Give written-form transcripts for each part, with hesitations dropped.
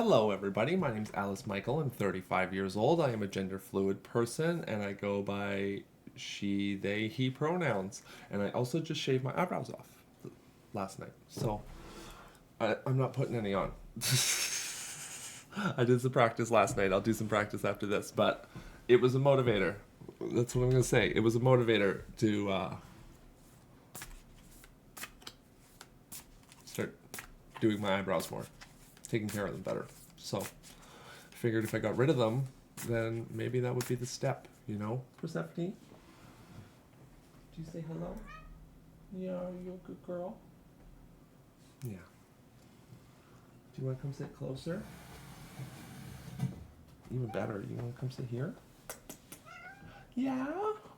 Hello, everybody. My name's Alice Michael. I'm 35 years old. I am a gender fluid person, and I go by she, they, he pronouns. And I also just shaved my eyebrows off last night. So I'm not putting any on. I did some practice last night. I'll do some practice after this. But it was a motivator. That's what I'm going to say. It was a motivator to start doing my eyebrows more, taking care of them better. So I figured if I got rid of them, then maybe that would be the step, you know? Persephone? Do you say hello? Yeah, are you a good girl? Yeah. Do you want to come sit closer? Even better, you want to come sit here? Yeah,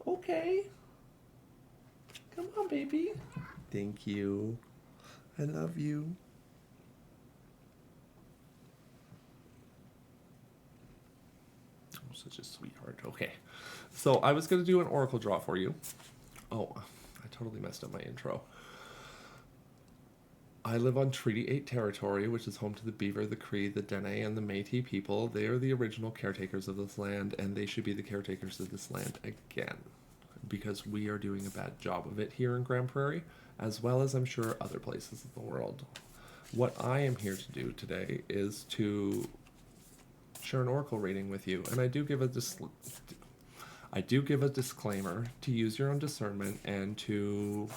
okay. Come on, baby. Thank you. I love you. Such a sweetheart. Okay. So I was going to do an oracle draw for you. Oh, I totally messed up my intro. I live on Treaty 8 territory, which is home to the Beaver, the Cree, the Dene, and the Métis people. They are the original caretakers of this land, and they should be the caretakers of this land again. Because we are doing a bad job of it here in Grand Prairie, as well as I'm sure other places in the world. What I am here to do today is to share an oracle reading with you, and I do give a disclaimer to use your own discernment and to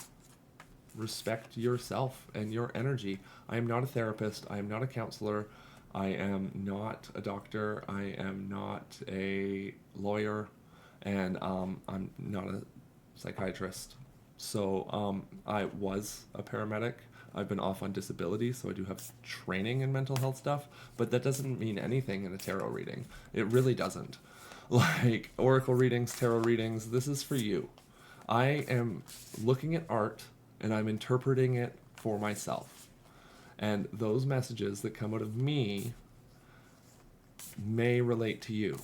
respect yourself and your energy. I am not a therapist. I am not a counselor. I am not a doctor. I am not a lawyer, and I'm not a psychiatrist. So I was a paramedic. I've been off on disability, so I do have training in mental health stuff, but that doesn't mean anything in a tarot reading. It really doesn't. Like, oracle readings, tarot readings, this is for you. I am looking at art, and I'm interpreting it for myself. And those messages that come out of me may relate to you.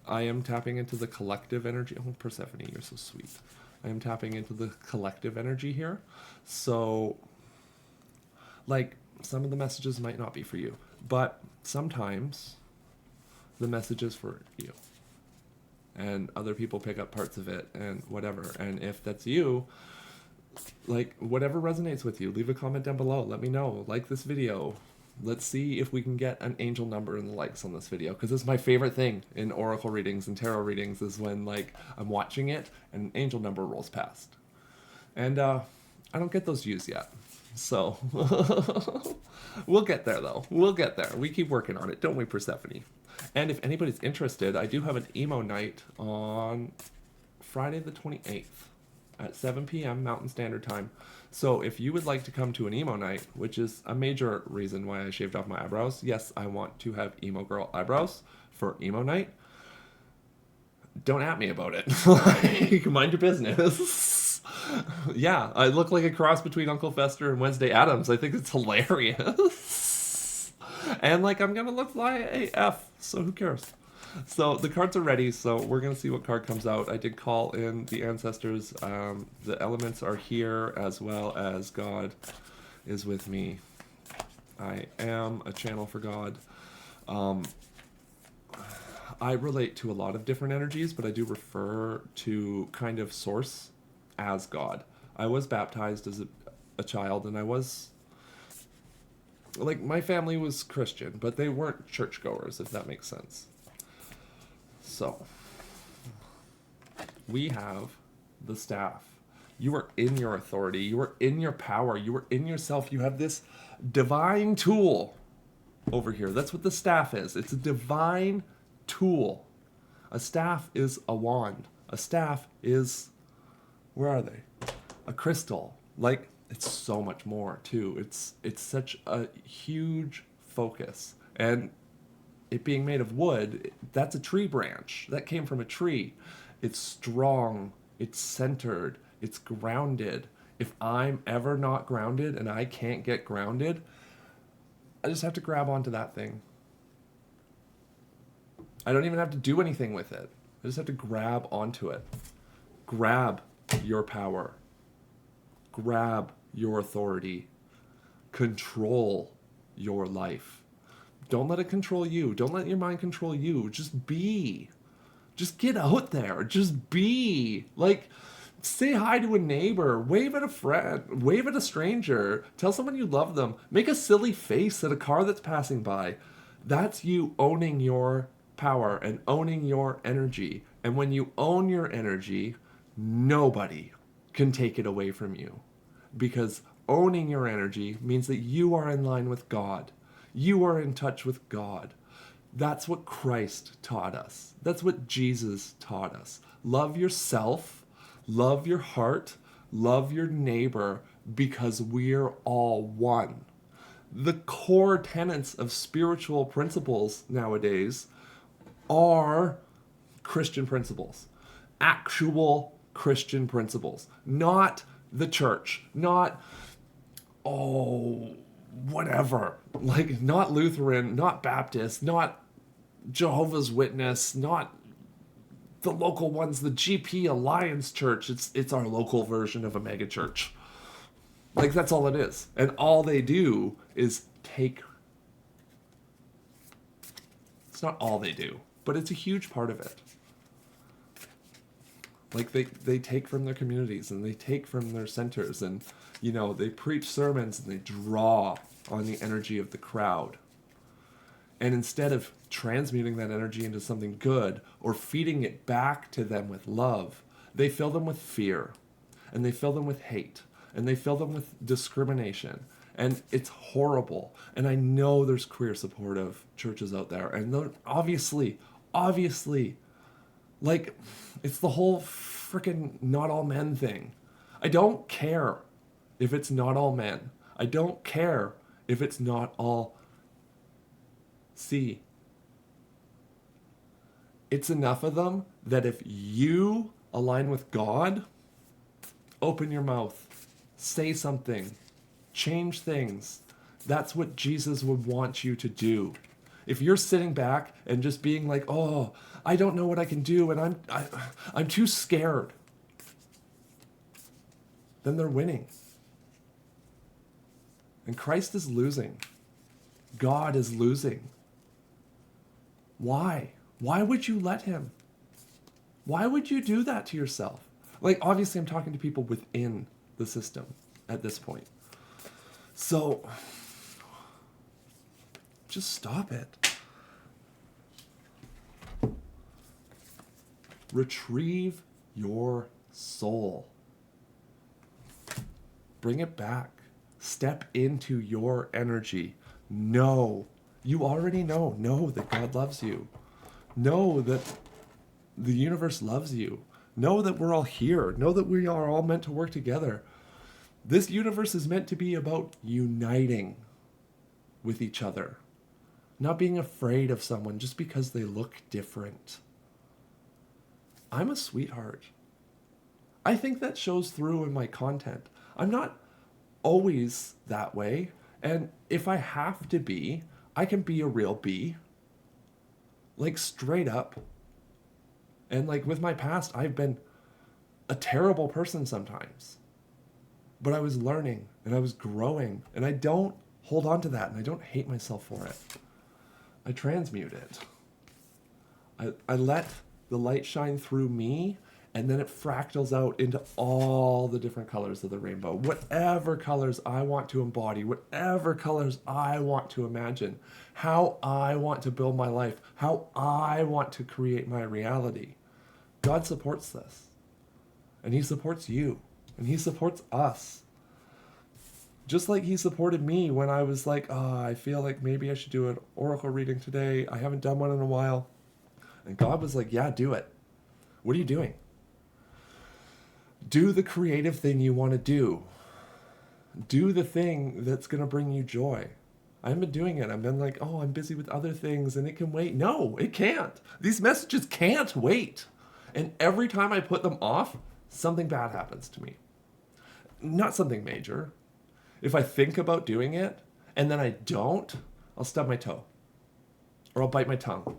I am tapping into the collective energy. Oh, Persephone, you're so sweet. I am tapping into the collective energy here. So, like, some of the messages might not be for you, but sometimes the message is for you. And other people pick up parts of it and whatever. And if that's you, like, whatever resonates with you, leave a comment down below. Let me know. Like this video. Let's see if we can get an angel number in the likes on this video, because it's my favorite thing in oracle readings and tarot readings is when, like, I'm watching it and an angel number rolls past. And I don't get those views yet. So we'll get there, though. We'll get there. We keep working on it, don't we, Persephone? And if anybody's interested, I do have an emo night on Friday the 28th at 7 p.m. Mountain Standard Time. So if you would like to come to an emo night, which is a major reason why I shaved off my eyebrows, yes, I want to have emo girl eyebrows for emo night. Don't at me about it. Like, mind your business. Yeah, I look like a cross between Uncle Fester and Wednesday Addams. I think it's hilarious. And, like, I'm gonna look fly AF, so who cares? So the cards are ready, so we're going to see what card comes out. I did call in the ancestors. The elements are here, as well as God is with me. I am a channel for God. I relate to a lot of different energies, but I do refer to kind of source as God. I was baptized as a child, and I was, like, my family was Christian, but they weren't churchgoers, if that makes sense. So, we have the staff. You are in your authority. You are in your power. You are in yourself. You have this divine tool over here. That's what the staff is. It's a divine tool. A staff is a wand. A staff is, where are they? A crystal. Like, it's so much more, too. It's such a huge focus. And it being made of wood, that's a tree branch. That came from a tree. It's strong. It's centered. It's grounded. If I'm ever not grounded and I can't get grounded, I just have to grab onto that thing. I don't even have to do anything with it. I just have to grab onto it. Grab your power. Grab your authority. Control your life. Don't let it control you. Don't let your mind control you. Just be. Just get out there. Just be. Like, say hi to a neighbor. Wave at a friend. Wave at a stranger. Tell someone you love them. Make a silly face at a car that's passing by. That's you owning your power and owning your energy. And when you own your energy, nobody can take it away from you. Because owning your energy means that you are in line with God. You are in touch with God. That's what Christ taught us. That's what Jesus taught us. Love yourself, love your heart, love your neighbor, because we're all one. The core tenets of spiritual principles nowadays are Christian principles. Actual Christian principles. Not the church. Not, whatever. Like, not Lutheran, not Baptist, not Jehovah's Witness, not the local ones, the GP Alliance Church. It's our local version of a mega church. Like, that's all it is. And all they do is take. It's not all they do, but it's a huge part of it. Like, they take from their communities and they take from their centers, and, they preach sermons and they draw on the energy of the crowd. And instead of transmuting that energy into something good or feeding it back to them with love, they fill them with fear, and they fill them with hate, and they fill them with discrimination. And it's horrible. And I know there's queer supportive churches out there. And obviously, like, it's the whole freaking not all men thing. I don't care if it's not all men. I don't care if it's not all C. It's enough of them that if you align with God, open your mouth, say something, change things. That's what Jesus would want you to do. If you're sitting back and just being like, oh, I don't know what I can do, and I'm too scared, then they're winning. And Christ is losing. God is losing. Why? Why would you let him? Why would you do that to yourself? Like, obviously, I'm talking to people within the system at this point. So, just stop it. Retrieve your soul. Bring it back. Step into your energy. Know. You already know. Know that God loves you. Know that the universe loves you. Know that we're all here. Know that we are all meant to work together. This universe is meant to be about uniting with each other. Not being afraid of someone just because they look different. I'm a sweetheart. I think that shows through in my content. I'm not always that way. And if I have to be, I can be a real bee. Like, straight up. And like, with my past, I've been a terrible person sometimes. But I was learning and I was growing, and I don't hold on to that, and I don't hate myself for it. I transmute it. I let the light shine through me, and then it fractals out into all the different colors of the rainbow. Whatever colors I want to embody, whatever colors I want to imagine, how I want to build my life, how I want to create my reality. God supports this. And he supports you. And he supports us. Just like he supported me when I was like, I feel like maybe I should do an oracle reading today. I haven't done one in a while. And God was like, yeah, do it. What are you doing? Do the creative thing you want to do. Do the thing that's going to bring you joy. I haven't been doing it. I've been like, I'm busy with other things and it can wait. No, it can't. These messages can't wait. And every time I put them off, something bad happens to me. Not something major. If I think about doing it and then I don't, I'll stub my toe. Or I'll bite my tongue.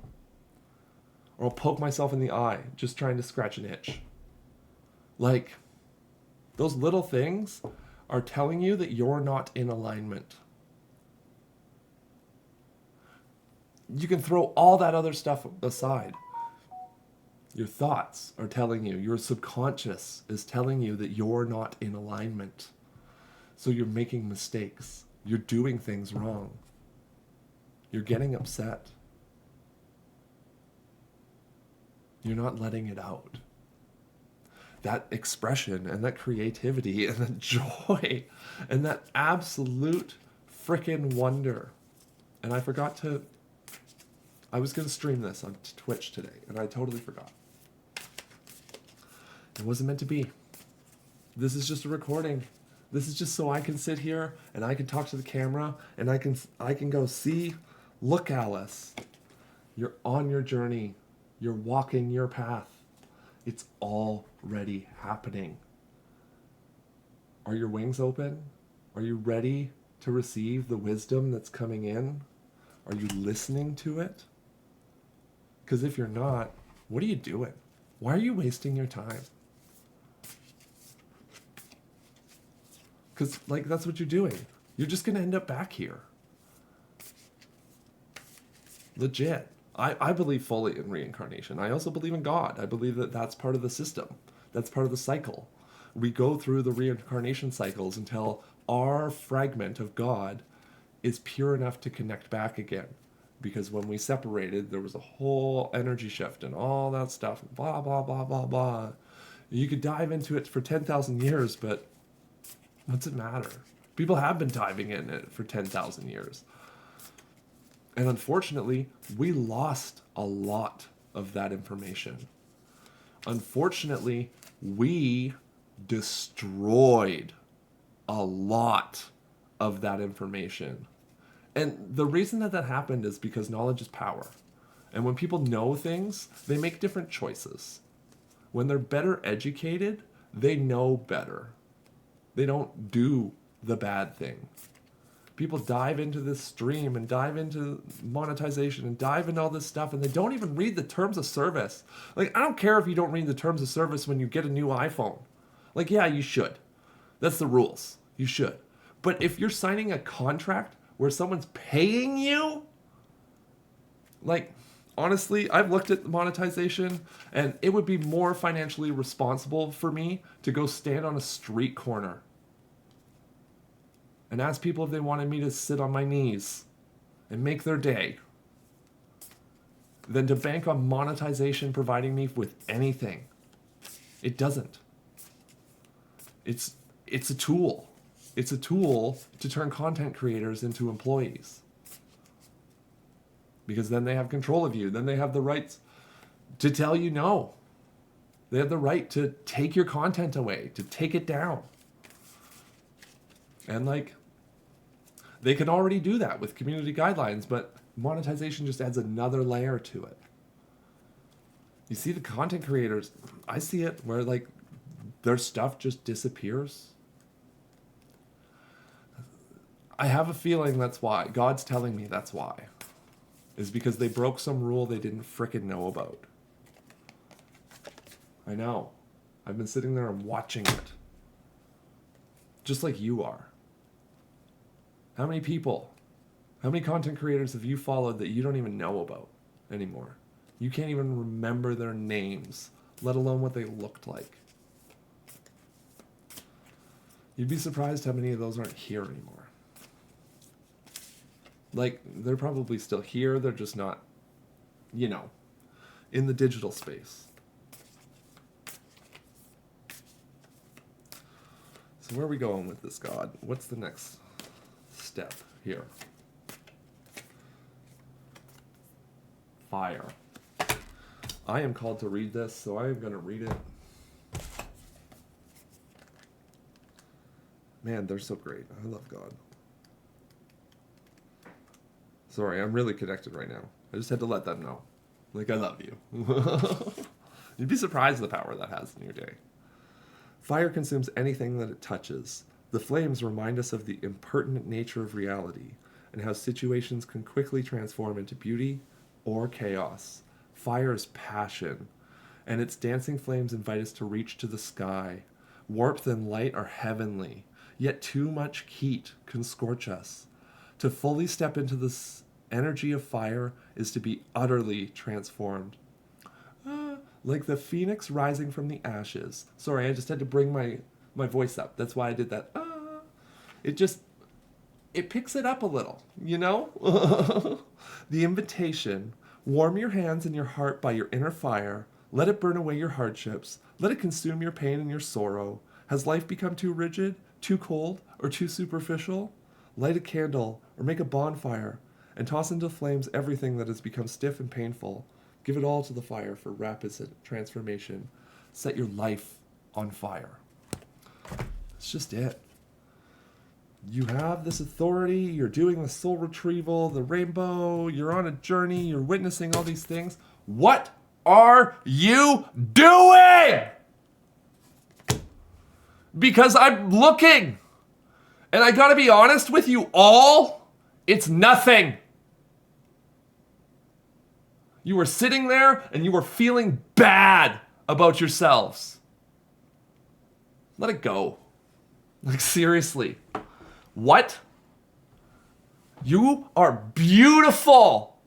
Or I'll poke myself in the eye just trying to scratch an itch. Like, those little things are telling you that you're not in alignment. you can throw all that other stuff aside. Your thoughts are telling you, your subconscious is telling you that you're not in alignment. So you're making mistakes. You're doing things wrong. You're getting upset. You're not letting it out. That expression and that creativity and that joy and that absolute frickin' wonder. And I was going to stream this on Twitch today, and I totally forgot. It wasn't meant to be. This is just a recording. This is just so I can sit here and I can talk to the camera and I can go, see, look, Alice, you're on your journey. You're walking your path. It's already happening. Are your wings open? Are you ready to receive the wisdom that's coming in? Are you listening to it? Because if you're not, what are you doing? Why are you wasting your time? Because, that's what you're doing. You're just going to end up back here. Legit. I believe fully in reincarnation. I also believe in God. I believe that that's part of the system. That's part of the cycle. We go through the reincarnation cycles until our fragment of God is pure enough to connect back again. Because when we separated, there was a whole energy shift and all that stuff. Blah, blah, blah, blah, blah. You could dive into it for 10,000 years, but what's it matter? People have been diving in it for 10,000 years. And unfortunately, we lost a lot of that information. Unfortunately, we destroyed a lot of that information. And the reason that happened is because knowledge is power. And when people know things, they make different choices. When they're better educated, they know better. They don't do the bad thing. People dive into this stream and dive into monetization and dive into all this stuff, and they don't even read the terms of service. I don't care if you don't read the terms of service when you get a new iPhone. Yeah, you should. That's the rules. You should. But if you're signing a contract where someone's paying you, honestly, I've looked at monetization, and it would be more financially responsible for me to go stand on a street corner and ask people if they wanted me to sit on my knees and make their day than to bank on monetization providing me with anything. It doesn't. It's a tool. It's a tool to turn content creators into employees. Because then they have control of you. Then they have the rights to tell you no. They have the right to take your content away, to take it down. And they can already do that with community guidelines, but monetization just adds another layer to it. You see the content creators, I see it where their stuff just disappears. I have a feeling that's why. God's telling me that's why. Is because they broke some rule they didn't frickin' know about. I know. I've been sitting there and watching it. Just like you are. How many people, how many content creators have you followed that you don't even know about anymore? You can't even remember their names, let alone what they looked like. You'd be surprised how many of those aren't here anymore. They're probably still here, they're just not, in the digital space. So where are we going with this, God? What's the next step here? Fire. I am called to read this, so I am going to read it. Man, they're so great. I love God. Sorry, I'm really connected right now. I just had to let them know. I love you. You'd be surprised the power that has in your day. Fire consumes anything that it touches. The flames remind us of the impertinent nature of reality and how situations can quickly transform into beauty or chaos. Fire is passion, and its dancing flames invite us to reach to the sky. Warmth and light are heavenly, yet too much heat can scorch us. To fully step into energy of fire is to be utterly transformed. Like the phoenix rising from the ashes. Sorry, I just had to bring my voice up. That's why I did that. It picks it up a little, you know? The invitation, warm your hands and your heart by your inner fire. Let it burn away your hardships. Let it consume your pain and your sorrow. Has life become too rigid, too cold, or too superficial? Light a candle or make a bonfire and toss into flames everything that has become stiff and painful. Give it all to the fire for rapid transformation. Set your life on fire. That's just it. You have this authority, you're doing the soul retrieval, the rainbow, you're on a journey, you're witnessing all these things. What are you doing? Because I'm looking. And I gotta be honest with you all, it's nothing. You were sitting there and you were feeling bad about yourselves. Let it go. Like, seriously. What? You are beautiful.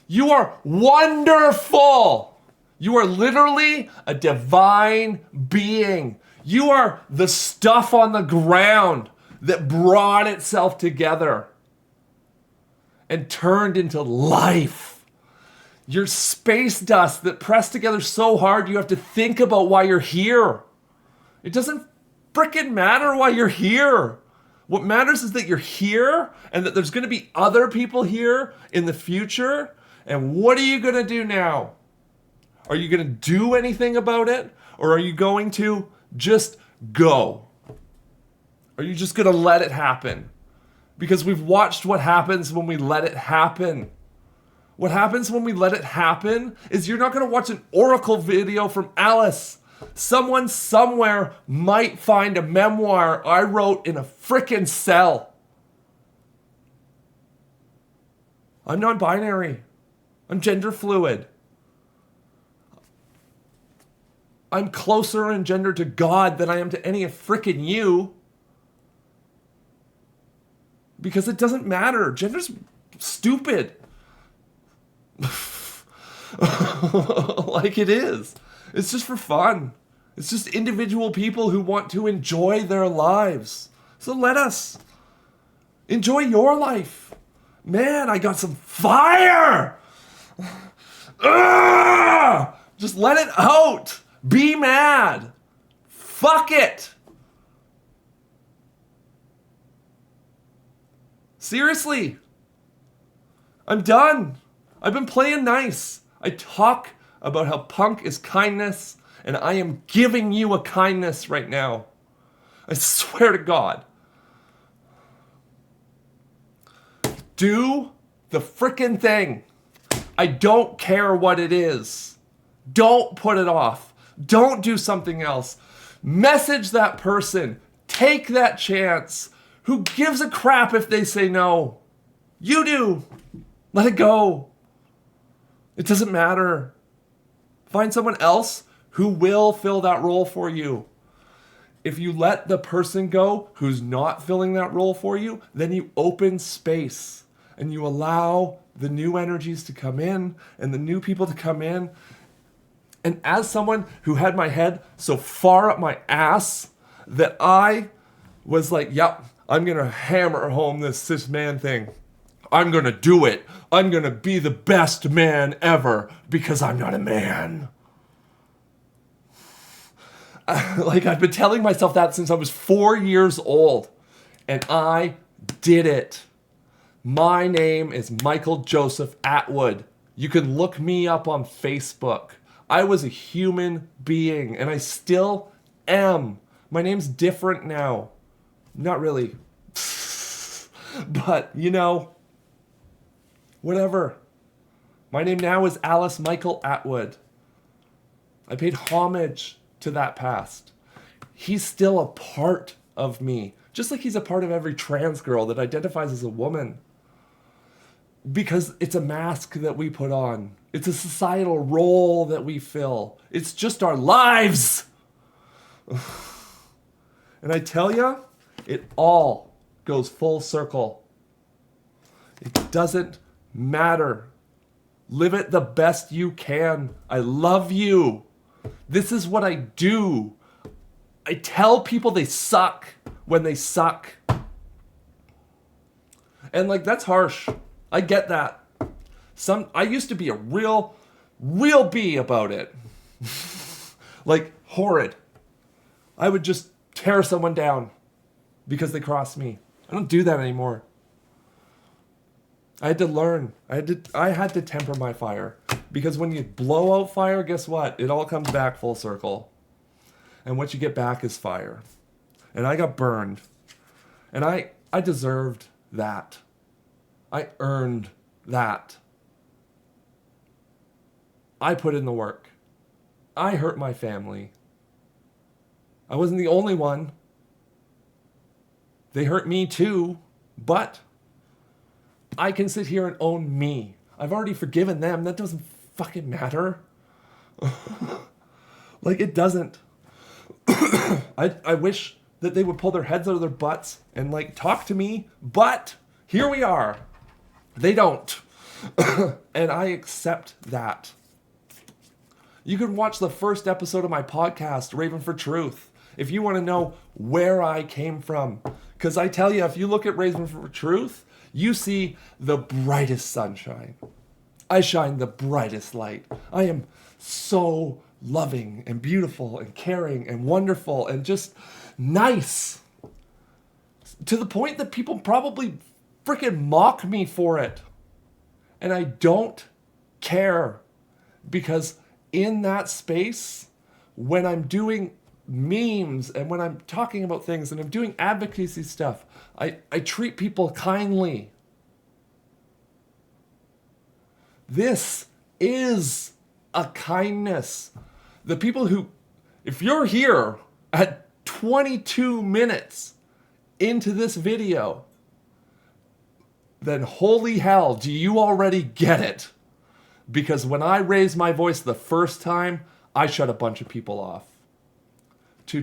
You are wonderful. You are literally a divine being. You are the stuff on the ground that brought itself together and turned into life. You're space dust that pressed together so hard you have to think about why you're here. It doesn't frickin' matter why you're here. What matters is that you're here and that there's going to be other people here in the future. And what are you going to do now? Are you going to do anything about it? Or are you going to just go? Are you just going to let it happen? Because we've watched what happens when we let it happen. What happens when we let it happen is you're not going to watch an oracle video from Alice. Someone somewhere might find a memoir I wrote in a frickin' cell. I'm non-binary. I'm gender fluid. I'm closer in gender to God than I am to any of frickin' you. Because it doesn't matter. Gender's stupid. Like it is. It's just for fun. It's just individual people who want to enjoy their lives. So let us enjoy your life. Man, I got some fire. Just let it out. Be mad. Fuck it. Seriously. I'm done. I've been playing nice. I talk about how punk is kindness, and I am giving you a kindness right now. I swear to God. Do the frickin' thing. I don't care what it is. Don't put it off. Don't do something else. Message that person. Take that chance. Who gives a crap if they say no? You do. Let it go. It doesn't matter. Find someone else who will fill that role for you. If you let the person go who's not filling that role for you, then you open space and you allow the new energies to come in and the new people to come in. And as someone who had my head so far up my ass that I was like, yep, I'm going to hammer home this cis man thing. I'm going to do it. I'm going to be the best man ever because I'm not a man. Like, I've been telling myself that since I was 4 years old. And I did it. My name is Micheal Joseph Atwood. You can look me up on Facebook. I was a human being, and I still am. My name's different now. Not really. But, you know, whatever. My name now is Alice Micheal Atwood. I paid homage to that past. He's still a part of me, just like he's a part of every trans girl that identifies as a woman. Because it's a mask that we put on. It's a societal role that we fill. It's just our lives. And I tell you, it all goes full circle. It doesn't matter. Live it the best you can. I love you. This is what I do. I tell people they suck when they suck. And like, that's harsh. I get that. I used to be a real bee about it. Like, horrid. I would just tear someone down because they crossed me. I don't do that anymore. I had to learn. I had to temper my fire. Because when you blow out fire, guess what? It all comes back full circle. And what you get back is fire. And I got burned. And I deserved that. I earned that. I put in the work. I hurt my family. I wasn't the only one. They hurt me too, but I can sit here and own me. I've already forgiven them. That doesn't fucking matter. Like, it doesn't. I wish that they would pull their heads out of their butts and like talk to me, but here we are. They don't. And I accept that. You can watch the first episode of my podcast, Raven for Truth, if you want to know where I came from. Because I tell you, if you look at Raven for Truth, you see the brightest sunshine. I shine the brightest light. I am so loving and beautiful and caring and wonderful and just nice. To the point that people probably freaking mock me for it. And I don't care. Because in that space, when I'm doing memes and when I'm talking about things and I'm doing advocacy stuff, I treat people kindly. This is a kindness. The people who, if you're here at 22 minutes into this video, then holy hell, do you already get it? Because when I raised my voice the first time, I shut a bunch of people off. 2.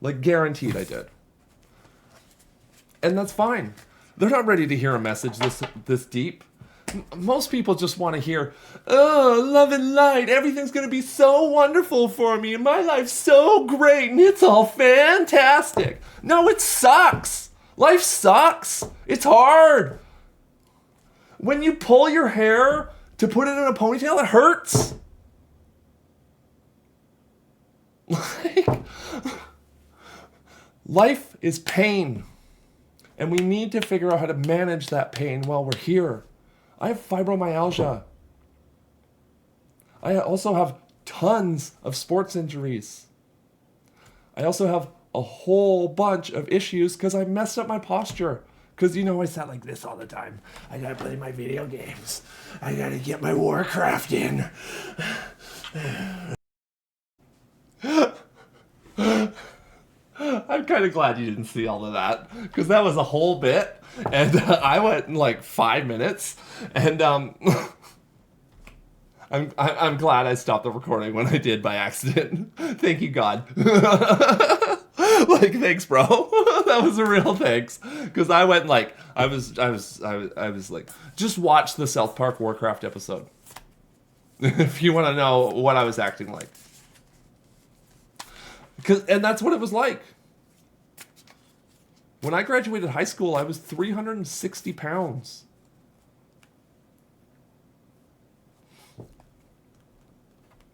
Like, guaranteed I did. And that's fine. They're not ready to hear a message this deep. Most people just want to hear, oh, love and light, everything's going to be so wonderful for me, and my life's so great, and it's all fantastic. No, it sucks. Life sucks. It's hard. When you pull your hair to put it in a ponytail, it hurts. Like, life is pain. And we need to figure out how to manage that pain while we're here. I have fibromyalgia. I also have tons of sports injuries. I also have a whole bunch of issues because I messed up my posture. Because, you know, I sat like this all the time. I gotta play my video games. I gotta get my Warcraft in. I'm kind of glad you didn't see all of that. Because that was a whole bit. And I went in like 5 minutes. And I'm glad I stopped the recording when I did by accident. Thank you, God. Like, thanks, bro. That was a real thanks. Because I went like, I was like, just watch the South Park Warcraft episode. If you want to know what I was acting like. And that's what it was like. When I graduated high school, I was 360 pounds.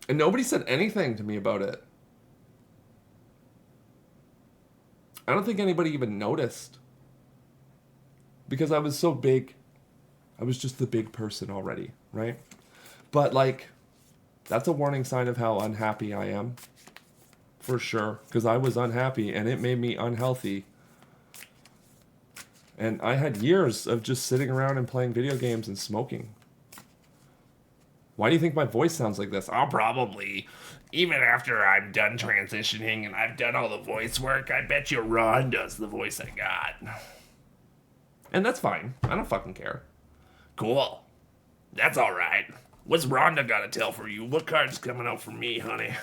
And nobody said anything to me about it. I don't think anybody even noticed. Because I was so big. I was just the big person already, right? But like, that's a warning sign of how unhappy I am. For sure. Because I was unhappy and it made me unhealthy. And I had years of just sitting around and playing video games and smoking. Why do you think my voice sounds like this? I'll probably, even after I'm done transitioning and I've done all the voice work, I bet you Ron does the voice I got. And that's fine. I don't fucking care. Cool. That's all right. What's Rhonda got to tell for you? What card's coming out for me, honey?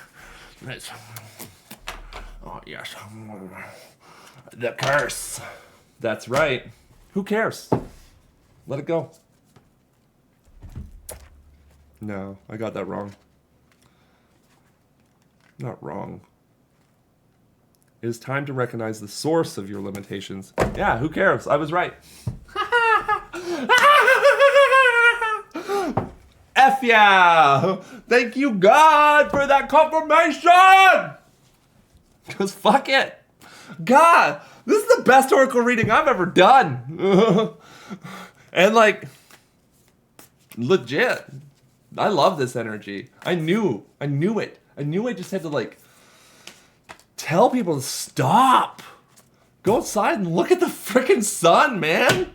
Oh, yes. The curse. That's right. Who cares? Let it go. No, I got that wrong. Not wrong. It is time to recognize the source of your limitations. Yeah, who cares? I was right. F yeah! Thank you, God, for that confirmation! Because fuck it. God, this is the best oracle reading I've ever done. And like, legit. I love this energy. I knew it. I knew I just had to like tell people to stop. Go outside and look at the freaking sun, man.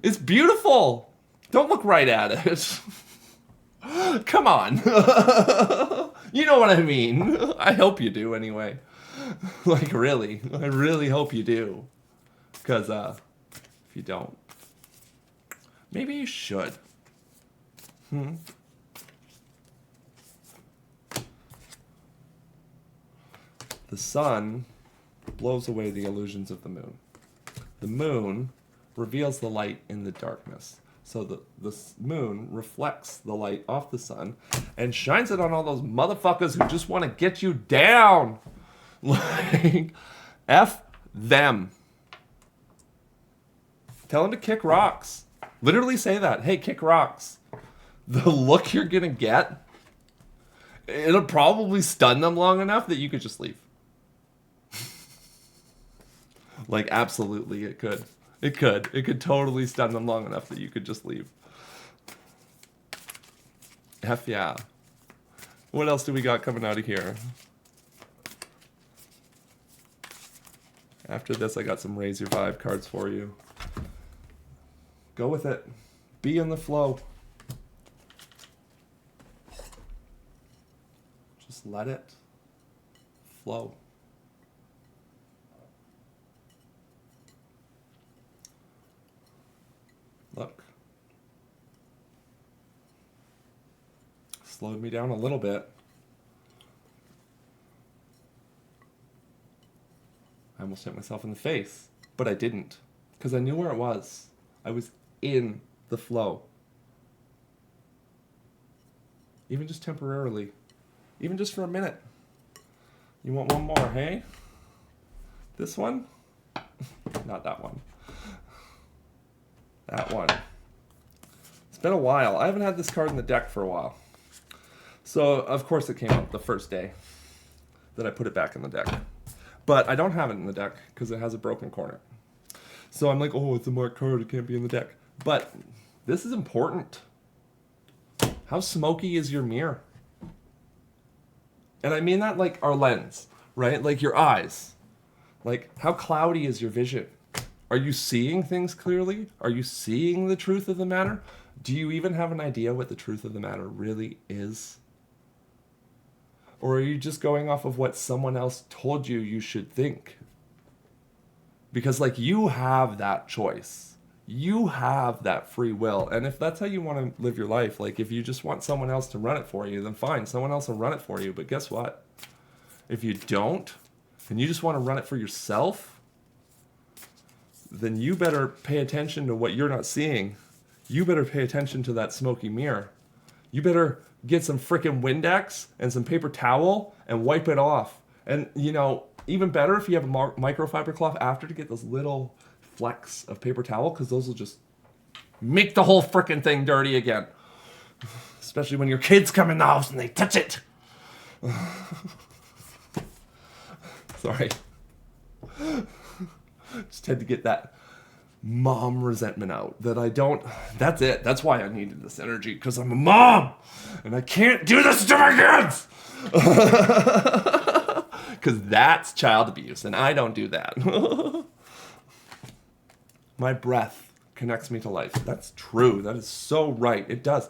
It's beautiful. Don't look right at it. Come on. You know what I mean. I hope you do anyway. Like really. I really hope you do. Because if you don't, maybe you should. The sun blows away the illusions of the moon. The moon reveals the light in the darkness. So the moon reflects the light off the sun and shines it on all those motherfuckers who just want to get you down. Like, F them. Tell them to kick rocks. Literally say that. Hey, kick rocks. The look you're going to get, it'll probably stun them long enough that you could just leave. Like, absolutely, it could. It could. It could totally stun them long enough that you could just leave. F yeah. What else do we got coming out of here? After this, I got some Raise Your Vibe cards for you. Go with it. Be in the flow. Just let it flow. Look. Slowed me down a little bit. I almost hit myself in the face, but I didn't, because I knew where it was. I was in the flow. Even just temporarily. Even just for a minute. You want one more, hey? This one? Not that one. That one. It's been a while. I haven't had this card in the deck for a while. So, of course, it came out the first day that I put it back in the deck. But I don't have it in the deck because it has a broken corner. So I'm like, oh, it's a marked card. It can't be in the deck. But this is important. How smoky is your mirror? And I mean that like our lens, right? Like your eyes. Like, how cloudy is your vision? Are you seeing things clearly? Are you seeing the truth of the matter? Do you even have an idea what the truth of the matter really is? Or are you just going off of what someone else told you you should think? Because, like, you have that choice. You have that free will. And if that's how you want to live your life, like, if you just want someone else to run it for you, then fine, someone else will run it for you. But guess what? If you don't, and you just want to run it for yourself, then you better pay attention to what you're not seeing. You better pay attention to that smoky mirror. You better get some freaking Windex and some paper towel and wipe it off. And, you know, even better if you have a microfiber cloth after to get those little flecks of paper towel, because those will just make the whole freaking thing dirty again. Especially when your kids come in the house and they touch it. Sorry. Just had to get that mom resentment out that I don't. That's it. That's why I needed this energy, because I'm a mom and I can't do this to my kids. Because that's child abuse and I don't do that. My breath connects me to life. That's true. That is so right. It does.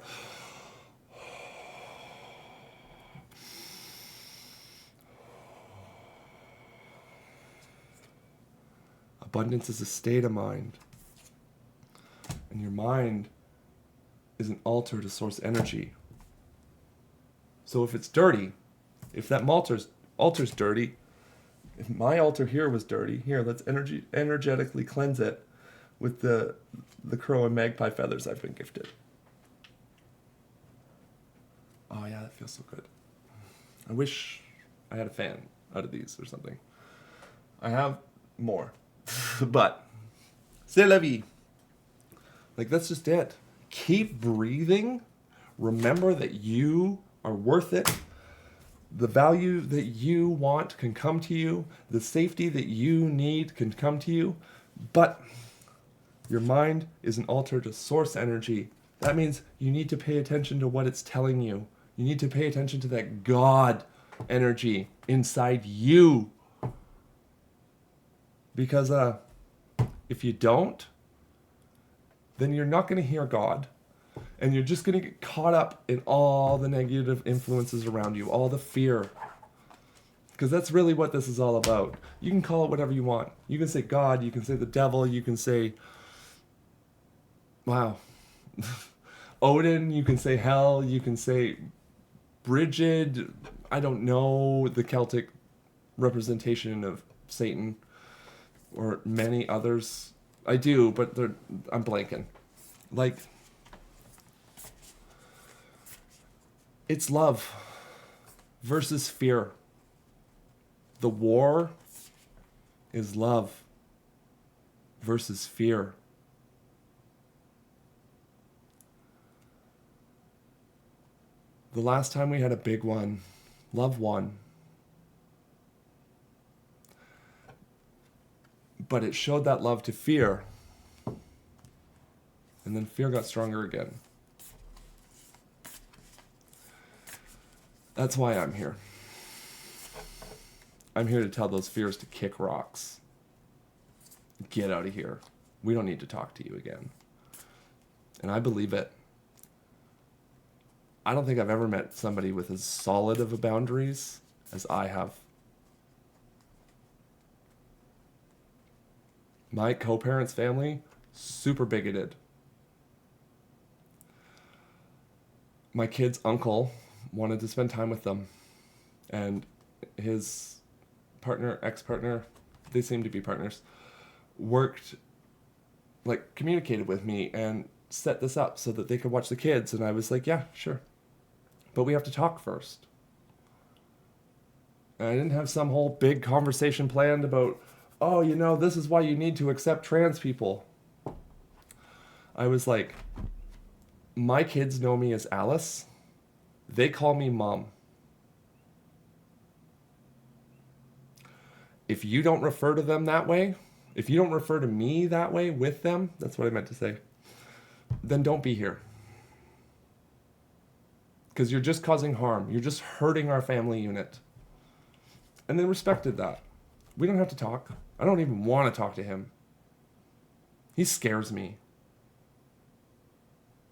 Abundance is a state of mind. And your mind is an altar to source energy. So if it's dirty, if that altar's dirty, if my altar here was dirty, here, let's energetically cleanse it with the crow and magpie feathers I've been gifted. Oh yeah, that feels so good. I wish I had a fan out of these or something. I have more. But c'est la vie. Like, that's just it. Keep breathing. Remember that you are worth it. The value that you want can come to you. The safety that you need can come to you. But your mind is an altar to source energy. That means you need to pay attention to what it's telling you. You need to pay attention to that God energy inside you. Because if you don't, then you're not going to hear God. And you're just going to get caught up in all the negative influences around you, all the fear. Because that's really what this is all about. You can call it whatever you want. You can say God, you can say the devil, you can say, wow, Odin, you can say hell, you can say Brigid. I don't know the Celtic representation of Satan or many others. I do, but I'm blanking. Like, it's love versus fear. The war is love versus fear. The last time we had a big one, love won. But it showed that love to fear. And then fear got stronger again. That's why I'm here. I'm here to tell those fears to kick rocks. Get out of here. We don't need to talk to you again. And I believe it. I don't think I've ever met somebody with as solid of a boundaries as I have. My co-parents' family, super bigoted. My kid's uncle wanted to spend time with them. And his partner, ex-partner, they seem to be partners, communicated with me and set this up so that they could watch the kids. And I was like, yeah, sure. But we have to talk first. And I didn't have some whole big conversation planned about, oh, this is why you need to accept trans people. I was like, my kids know me as Alice. They call me Mom. If you don't refer to them that way, if you don't refer to me that way with them, that's what I meant to say, then don't be here. Because you're just causing harm. You're just hurting our family unit. And they respected that. We don't have to talk. I don't even want to talk to him. He scares me.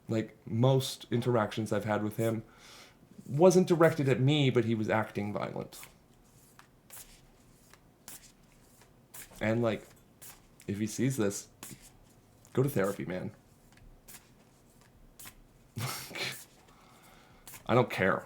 Like, most interactions I've had with him wasn't directed at me, but he was acting violent. And, like, if he sees this, go to therapy, man. I don't care.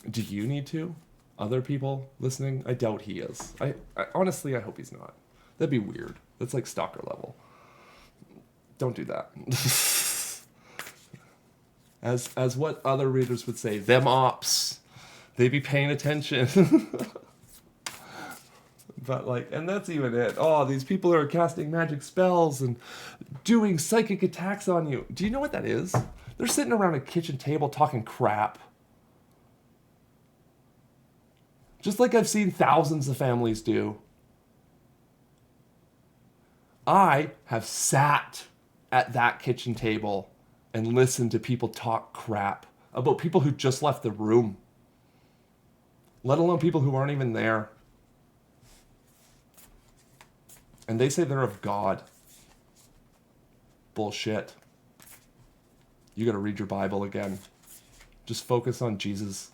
Do you need to? Other people listening? I doubt he is. I honestly, I hope he's not. That'd be weird. That's like stalker level. Don't do that. As what other readers would say, them ops. They be paying attention. But and that's even it. Oh, these people are casting magic spells and doing psychic attacks on you. Do you know what that is? They're sitting around a kitchen table talking crap. Just like I've seen thousands of families do. I have sat at that kitchen table and listened to people talk crap about people who just left the room. Let alone people who aren't even there. And they say they're of God. Bullshit. You gotta read your Bible again. Just focus on Jesus.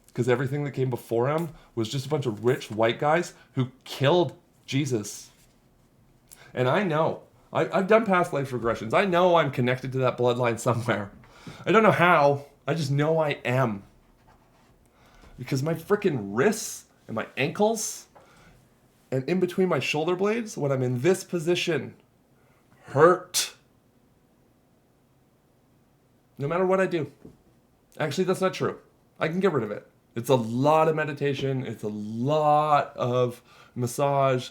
Because everything that came before him was just a bunch of rich white guys who killed Jesus. And I know. I've done past life regressions. I know I'm connected to that bloodline somewhere. I don't know how. I just know I am. Because my freaking wrists and my ankles and in between my shoulder blades, when I'm in this position, hurt. No matter what I do. Actually, that's not true. I can get rid of it. It's a lot of meditation. It's a lot of massage.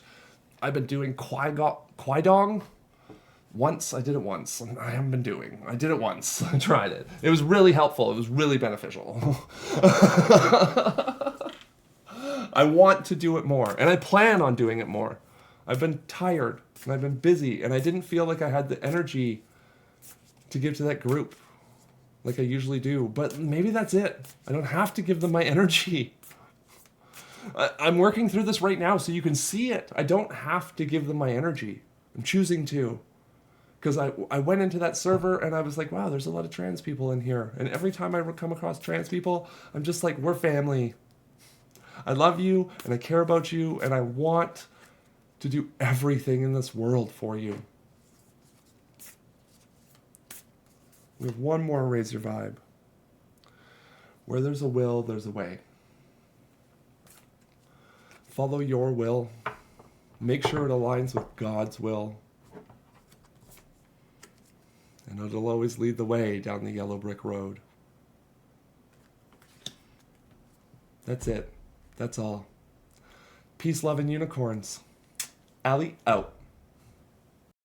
I've been doing Kwai-Dong once. I did it once. I haven't been doing. I did it once. I tried it. It was really helpful. It was really beneficial. I want to do it more, and I plan on doing it more. I've been tired, and I've been busy, and I didn't feel like I had the energy to give to that group like I usually do. But maybe that's it. I don't have to give them my energy. I'm working through this right now so you can see it. I don't have to give them my energy. I'm choosing to. Because I went into that server and I was like, wow, there's a lot of trans people in here. And every time I come across trans people, I'm just like, we're family. I love you and I care about you and I want to do everything in this world for you. We have one more Raise Your Vibe. Where there's a will, there's a way. Follow your will. Make sure it aligns with God's will. And it'll always lead the way down the yellow brick road. That's it. That's all. Peace, love, and unicorns. Allie out.